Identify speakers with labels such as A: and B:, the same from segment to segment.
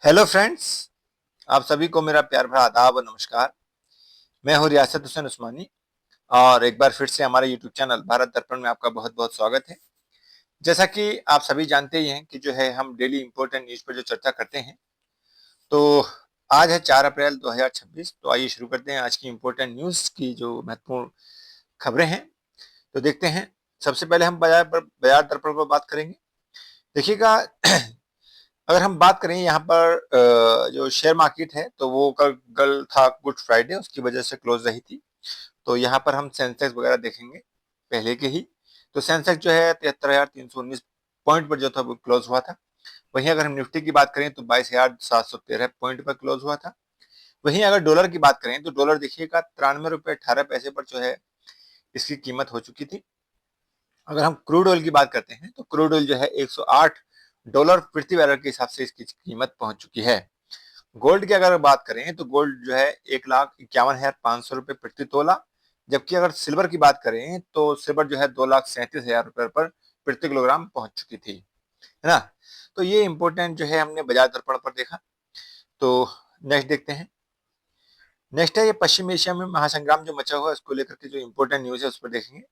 A: Hello friends. आप सभी को मेरा प्यार भरा आदाब और नमस्कार। मैं हूं रियासत हुसैन उस्मानी और एक बार फिर से हमारे यूट्यूब चैनल भारत दर्पण में आपका बहुत बहुत स्वागत है। जैसा कि आप सभी जानते ही हैं कि जो है हम डेली इंपॉर्टेंट न्यूज पर जो चर्चा करते हैं, तो आज है 4 अप्रैल 2026। तो आइए शुरू करते हैं आज की इंपॉर्टेंट न्यूज की जो महत्वपूर्ण खबरें हैं। तो देखते हैं। सबसे पहले हम बाजार दर्पण पर बात करेंगे। देखिएगा, अगर हम बात करें यहाँ पर जो शेयर मार्केट है, तो वो कल था गुड फ्राइडे, उसकी वजह से क्लोज रही थी। तो यहाँ पर हम सेंसेक्स वगैरह देखेंगे पहले के ही। तो सेंसेक्स जो है 73,319 पॉइंट पर जो था वो क्लोज हुआ था। वहीं अगर हम निफ्टी की बात करें तो 22,713 पॉइंट पर क्लोज हुआ था। वहीं अगर डॉलर की बात करें तो डॉलर देखिएगा 93 रुपये 18 पैसे पर जो है इसकी कीमत हो चुकी थी। अगर हम क्रूड ऑयल की बात करते हैं तो क्रूड ऑयल जो है $108 प्रति बैरल के हिसाब से इसकी कीमत पहुंच चुकी है। गोल्ड की अगर बात करें तो गोल्ड जो है 1,51,500 रुपये प्रति तोला। जबकि अगर सिल्वर की बात करें तो सिल्वर जो है 2,37,000 रुपये पर प्रति किलोग्राम पहुंच चुकी थी, है ना। तो ये इंपॉर्टेंट जो है हमने बाजार दर्पण पर देखा। तो नेक्स्ट देखते हैं। नेक्स्ट है ये पश्चिम एशिया में महासंग्राम जो मचा हुआ है उसको लेकर के जो इंपॉर्टेंट न्यूज है उस पर देखेंगे।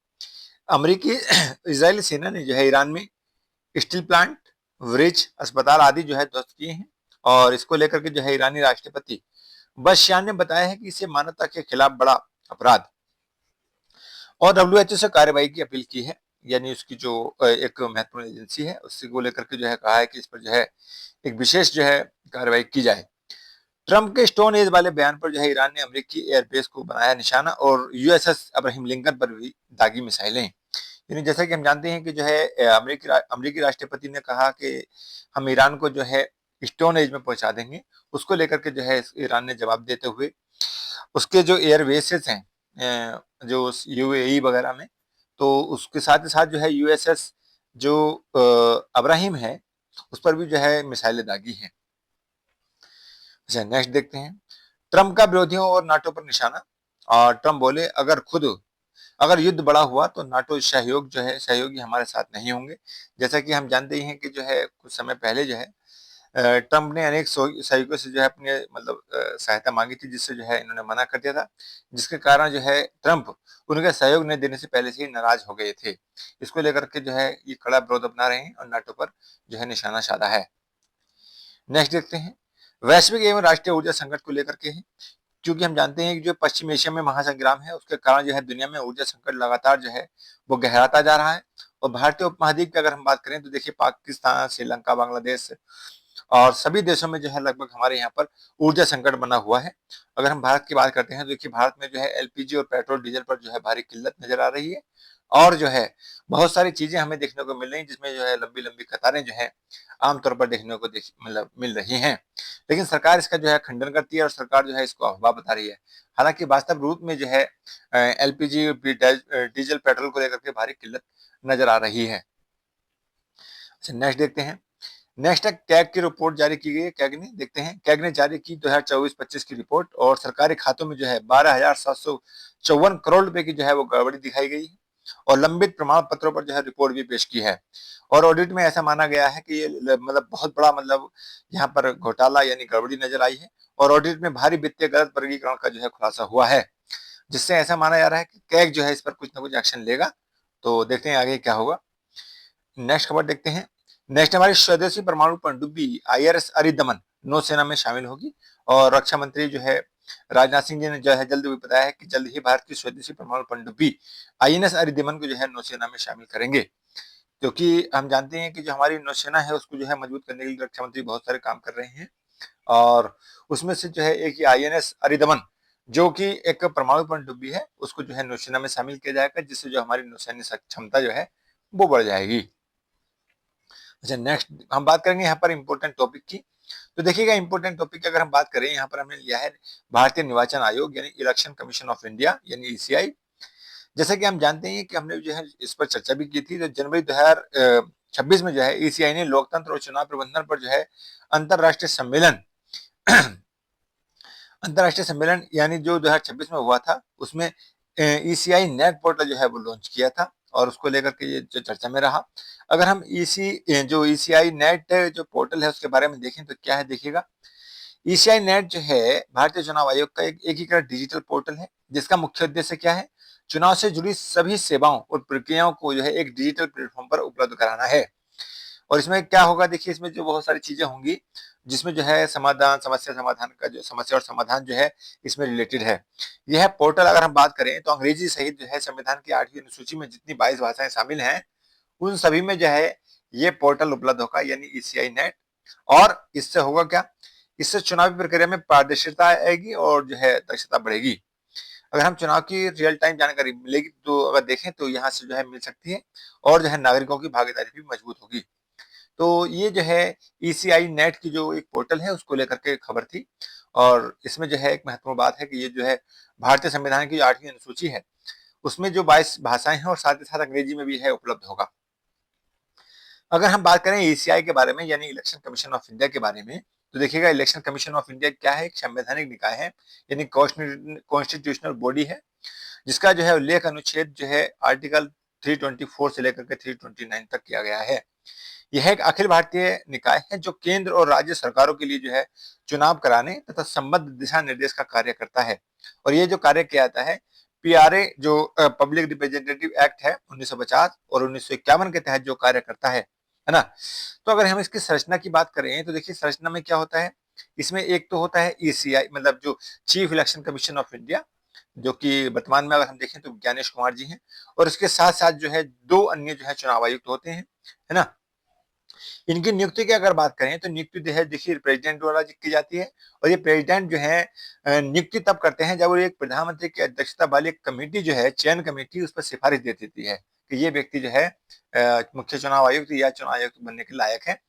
A: अमेरिकी इजरायली सेना ने जो है ईरान में स्टील प्लांट, ब्रिज, अस्पताल आदि जो है ध्वस्त किए हैं। और इसको लेकर के जो है ईरानी राष्ट्रपति बशयान ने बताया है कि इसे मानवता के खिलाफ बड़ा अपराध और डब्ल्यूएचओ से कार्रवाई की अपील की है। यानी उसकी जो एक महत्वपूर्ण एजेंसी है उससे को लेकर के जो है कहा है कि इस पर जो है एक विशेष जो है कार्रवाई की जाए। ट्रंप के स्टोन एज वाले बयान पर जो है ईरान ने अमेरिकी एयरबेस को बनाया निशाना और यूएसएस अब्राहम लिंकन पर भी दागी मिसाइलें। यानी जैसा कि हम जानते हैं कि जो है अमेरिकी राष्ट्रपति ने कहा कि हम ईरान को जो है स्टोन एज में पहुंचा देंगे। उसको लेकर के जो है ईरान ने जवाब देते हुए उसके जो एयरबेसेस हैं जो यूएई वगैरह में, तो उसके साथ ही साथ जो है यूएसएस जो अब्राहिम है उस पर भी जो है मिसाइलें दागी हैं। अच्छा, नेक्स्ट देखते हैं। ट्रंप का विरोधियों और नाटो पर निशाना। और ट्रंप बोले अगर युद्ध बड़ा हुआ तो नाटो सहयोगी हमारे साथ नहीं होंगे। जैसा कि हम जानते ही हैं कि जो है कुछ समय पहले जो है ट्रंप ने अनेक सहयोगियों से जो है अपने मतलब सहायता मांगी थी, जिससे जो है इन्होंने मना कर दिया था। जिसके कारण जो है ट्रंप उनका सहयोग नहीं देने से पहले से ही नाराज हो गए थे। इसको लेकर के जो है ये कड़ा विरोध अपना रहे हैं और नाटो पर जो है निशाना साधा है। नेक्स्ट देखते हैं। वैश्विक एवं राष्ट्रीय ऊर्जा संकट को लेकर के है। क्योंकि हम जानते हैं कि जो पश्चिम एशिया में महासंग्राम है उसके कारण जो है दुनिया में ऊर्जा संकट लगातार जो है वो गहराता जा रहा है। और भारतीय उपमहाद्वीप की अगर हम बात करें तो देखिए पाकिस्तान, श्रीलंका, बांग्लादेश और सभी देशों में जो है लगभग हमारे यहाँ पर ऊर्जा संकट बना हुआ है। अगर हम भारत की बात करते हैं तो देखिए भारत में जो है एलपीजी और पेट्रोल डीजल पर जो है भारी किल्लत नजर आ रही है। और जो है बहुत सारी चीजें हमें देखने को मिल रही हैं जिसमें जो है लंबी लंबी कतारें जो है आमतौर पर देखने को मतलब मिल रही हैं। लेकिन सरकार इसका जो है खंडन करती है और सरकार जो है इसको अफवाह बता रही है। हालांकि वास्तव रूप में जो है एलपीजी, डीजल, पेट्रोल को लेकर के भारी किल्लत नजर आ रही है। अच्छा, नेक्स्ट देखते हैं। नेक्स्ट है कैग की रिपोर्ट जारी की गई है। कैग ने देखते हैं, कैग ने जारी की 2024-25 की रिपोर्ट और सरकारी खातों में जो है 12,754 रुपए की जो है वो गड़बड़ी दिखाई गई है। और लंबित प्रमाण पत्रों पर जो है रिपोर्ट भी पेश की है। और ऑडिट में ऐसा माना गया है कि ये मतलब बहुत बड़ा मतलब यहाँ पर घोटाला यानी गड़बड़ी नजर आई है। और ऑडिट में भारी वित्तीय गलत वर्गीकरण का जो है खुलासा हुआ है, जिससे ऐसा माना जा रहा है कि कैग जो है इस पर कुछ ना कुछ एक्शन लेगा। तो देखते हैं आगे क्या होगा। नेक्स्ट खबर देखते हैं। नेक्स्ट हमारी स्वदेशी परमाणु पनडुब्बी आईएनएस अरिदमन नौसेना में शामिल होगी। और रक्षा मंत्री जो है राजनाथ सिंह जी ने जो है जल्द भी बताया है कि जल्द ही भारत की स्वदेशी परमाणु पनडुब्बी आईएनएस अरिदमन को जो है नौसेना में शामिल करेंगे। क्योंकि हम जानते हैं कि जो हमारी नौसेना है उसको जो है मजबूत करने के लिए रक्षा मंत्री बहुत सारे काम कर रहे हैं। और उसमें से जो है एक ही आईएनएस अरिदमन जो कि एक परमाणु पनडुब्बी है उसको जो है नौसेना में शामिल किया जाएगा, जिससे जो हमारी नौसैन्य क्षमता जो है वो बढ़ जाएगी। अच्छा, नेक्स्ट हम बात करेंगे यहाँ पर इंपॉर्टेंट टॉपिक की। तो देखिएगा, इंपॉर्टेंट टॉपिक की अगर हम बात करें यहाँ पर हमने लिया है भारतीय निर्वाचन आयोग यानी इलेक्शन कमीशन ऑफ इंडिया यानी ईसीआई। जैसा कि हम जानते हैं कि हमने जो है इस पर चर्चा भी की थी। तो जनवरी 2026 में जो है ईसीआई ने लोकतंत्र और चुनाव प्रबंधन पर जो है अंतरराष्ट्रीय सम्मेलन अंतरराष्ट्रीय सम्मेलन यानी जो 2026 में हुआ था उसमें ईसीआई नेट पोर्टल जो है वो लॉन्च किया था। और उसको लेकर के ये जो चर्चा में रहा। अगर हम जो ईसीआई नेट जो पोर्टल है उसके बारे में देखें तो क्या है देखिएगा। ईसीआई नेट जो है भारतीय चुनाव आयोग का एक एकीकृत डिजिटल पोर्टल है, जिसका मुख्य उद्देश्य क्या है, चुनाव से जुड़ी सभी सेवाओं और प्रक्रियाओं को जो है एक डिजिटल प्लेटफॉर्म पर उपलब्ध कराना है। और इसमें क्या होगा देखिए, इसमें जो बहुत सारी चीजें होंगी जिसमें जो है समस्या समाधान का जो समस्या और समाधान जो है इसमें रिलेटेड है। यह पोर्टल अगर हम बात करें तो अंग्रेजी सहित जो है संविधान की 8वीं अनुसूची में जितनी 22 भाषाएं शामिल हैं उन सभी में जो है ये पोर्टल उपलब्ध होगा, यानी ईसीआई नेट। और इससे होगा क्या, इससे चुनावी प्रक्रिया में पारदर्शिता आएगी और जो है दक्षता बढ़ेगी। अगर हम चुनाव की रियल टाइम जानकारी मिलेगी तो अगर देखें तो यहाँ से जो है मिल सकती है और जो है नागरिकों की भागीदारी भी मजबूत होगी। तो ये जो है ईसीआई नेट की जो एक पोर्टल है उसको लेकर के खबर थी। और इसमें जो है एक महत्वपूर्ण बात है कि ये जो है भारतीय संविधान की 8वीं अनुसूची है उसमें जो 22 भाषाएं हैं और साथ ही साथ अंग्रेजी में भी है उपलब्ध होगा। अगर हम बात करें ईसीआई के बारे में यानी इलेक्शन कमीशन ऑफ इंडिया के बारे में, तो देखिएगा इलेक्शन कमीशन ऑफ इंडिया क्या है, एक संवैधानिक निकाय है यानी कॉन्स्टिट्यूशनल बॉडी है, जिसका जो है उल्लेख अनुच्छेद जो है आर्टिकल 324 से लेकर के 329 तक किया गया है। यह एक अखिल भारतीय निकाय है जो केंद्र और राज्य सरकारों के लिए जो है चुनाव कराने तथा संबद्ध दिशा निर्देश का कार्य करता है। और ये जो कार्य किया जाता है पीआरए जो पब्लिक रिप्रेजेंटेटिव एक्ट है 1950 और 1951 के तहत जो कार्य करता है ना। तो अगर हम इसकी संरचना की बात करें तो देखिए संरचना में क्या होता है, इसमें एक तो होता है ईसीआई मतलब जो chief election commission of India, जो कि वर्तमान में अगर हम देखें तो ज्ञानेश कुमार जी हैं। और इसके साथ साथ जो है दो अन्य जो है चुनाव आयुक्त होते हैं, है ना। इनकी नियुक्ति की अगर बात करें तो नियुक्ति जो है देखिए प्रेसिडेंट द्वारा की जाती है। और ये प्रेसिडेंट जो है नियुक्ति तब करते हैं जब वो एक प्रधानमंत्री की अध्यक्षता वाली एक कमेटी जो है चयन कमेटी उस पर सिफारिश दे देती है कि ये व्यक्ति जो है मुख्य चुनाव आयुक्त या चुनाव आयुक्त बनने के लायक है।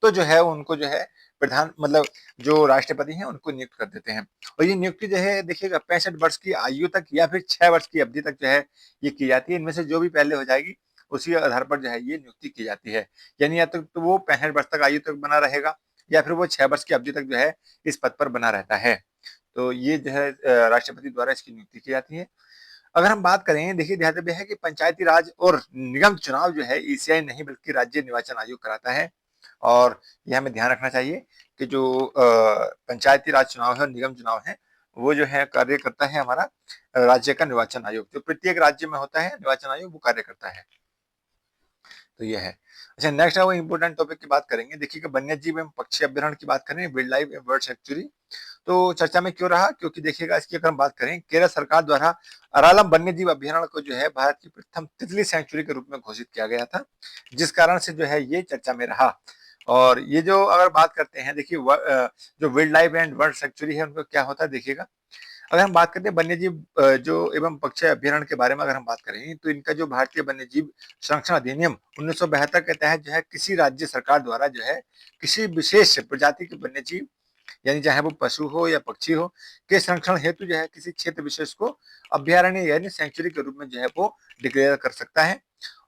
A: तो जो है उनको जो है प्रधान मतलब जो राष्ट्रपति हैं उनको नियुक्त कर देते हैं। और ये नियुक्ति जो है देखिएगा 65 वर्ष की आयु तक या फिर 6 वर्ष की अवधि तक जो है ये की जाती है। इनमें से जो भी पहले हो जाएगी उसी आधार पर जो है ये नियुक्ति की जाती है। यानी या तो वो 65 वर्ष तक आयु तक बना रहेगा या फिर वो 6 वर्ष की अवधि तक जो है इस पद पर बना रहता है। तो ये जो है राष्ट्रपति द्वारा इसकी नियुक्ति की जाती है। अगर हम बात करें देखिए ध्यातव्य है कि पंचायती राज और निगम चुनाव जो है ईसीआई नहीं बल्कि राज्य निर्वाचन आयोग कराता है। और ये हमें ध्यान रखना चाहिए कि जो पंचायती राज चुनाव है और निगम चुनाव है वो जो है कार्य करता है हमारा राज्य का निर्वाचन आयोग, जो प्रत्येक राज्य में होता है निर्वाचन आयोग वो कार्य करता है। तो ये है। अच्छा नेक्स्ट है वो इम्पोर्टेंट टॉपिक की बात करेंगे। देखिए वन्य जीव एवं पक्षी अभ्यारण्य की बात करें, wild life and bird sanctuary. तो चर्चा में क्यों रहा, क्योंकि देखिएगा इसकी अगर हम बात करें केरल सरकार द्वारा अरालम वन्य जीव अभ्यारण्य को जो है भारत की प्रथम तितली सेंचुरी के रूप में घोषित किया गया था, जिस कारण से जो है ये चर्चा में रहा। और ये जो अगर बात करते हैं देखिए जो wild life and bird sanctuary है उनको क्या होता है देखिएगा। अगर हम बात करते हैं वन्यजीव जो एवं पक्षी अभ्यारण्य के बारे में अगर हम बात करें तो इनका जो भारतीय वन्यजीव संरक्षण अधिनियम 1972 के तहत जो है किसी राज्य सरकार द्वारा जो है किसी विशेष प्रजाति के वन्यजीव यानी चाहे वो पशु हो या पक्षी हो के संरक्षण हेतु जो है किसी क्षेत्र विशेष को अभ्यारण्य यानी सेंचुरी के रूप में जो है वो डिक्लेयर कर सकता है।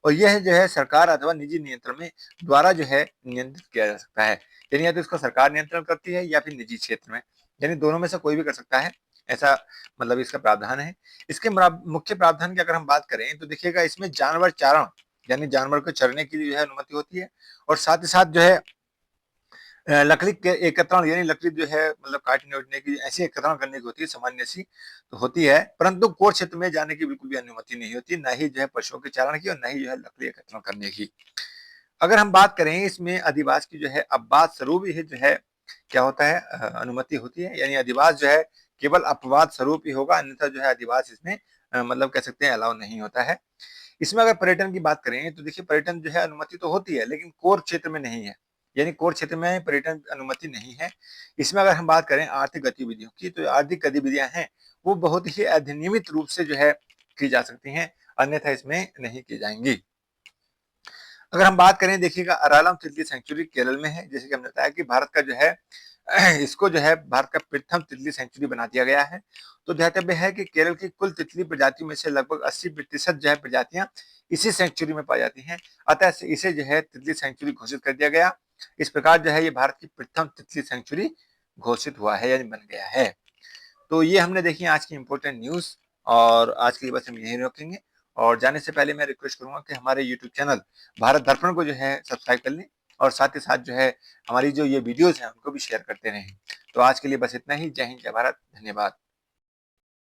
A: और यह जो है सरकार अथवा निजी नियंत्रण में द्वारा जो है नियंत्रित किया जा सकता है। यानी या तो इसको सरकार नियंत्रण करती है या फिर निजी क्षेत्र में, यानी दोनों में से कोई भी कर सकता है, ऐसा मतलब इसका प्रावधान है। इसके मुख्य प्रावधान की अगर हम बात करें तो देखिएगा इसमें जानवर चारण यानी जानवर को चरने की जो है अनुमति होती है। और साथ ही साथ जो है लकड़ी के एकत्रण यानी लकड़ी जो है मतलब काटने उठने की ऐसी एकत्रण करने की होती है, सामान्य सी तो होती है, परंतु कोर क्षेत्र में जाने की बिल्कुल भी अनुमति नहीं होती, ना ही जो है पशुओं के चारण की और ना ही जो है लकड़ी एकत्रण करने की। अगर हम बात करें इसमें अधिवास की जो है अपवाद स्वरूप ही जो है क्या होता है अनुमति होती है, यानी अधिवास जो है केवल अपवाद स्वरूप ही होगा, अन्यथा जो है अधिवास इसमें मतलब कह सकते हैं अलाउ नहीं होता है। इसमें अगर पर्यटन की बात करें तो देखिए पर्यटन जो है अनुमति तो होती है लेकिन कोर क्षेत्र में नहीं है, यानी कोर क्षेत्र में पर्यटन अनुमति नहीं है। इसमें अगर हम बात करें आर्थिक गतिविधियों की तो आर्थिक गतिविधियां हैं वो बहुत ही अधिनियमित रूप से जो है की जा सकती हैं, अन्यथा इसमें नहीं की जाएंगी। अगर हम बात करें देखिएगा अरालम तितली सेंचुरी केरल में है, जैसे कि हमने बताया कि भारत का जो है इसको जो है भारत का प्रथम तितली सेंचुरी बना दिया गया है। तो ध्यातव्य है कि केरल की कुल तितली प्रजातियों में से लगभग 80% जो है प्रजातियां इसी सेंचुरी में पाई जाती हैं, अतः इसे जो है तितली सेंचुरी घोषित कर दिया गया। इस प्रकार जो है ये भारत की प्रथम तितली सेंचुरी घोषित हुआ है यानी बन गया है। तो ये हमने देखी आज की इंपॉर्टेंट न्यूज और आज के लिए बस हम यही रोकेंगे। और जाने से पहले मैं रिक्वेस्ट करूँगा कि हमारे यूट्यूब चैनल भारत दर्पण को जो है सब्सक्राइब कर लें और साथ ही साथ जो है हमारी जो ये वीडियोज़ हैं उनको भी शेयर करते रहें। तो आज के लिए बस इतना ही। जय हिंद, जय भारत, धन्यवाद।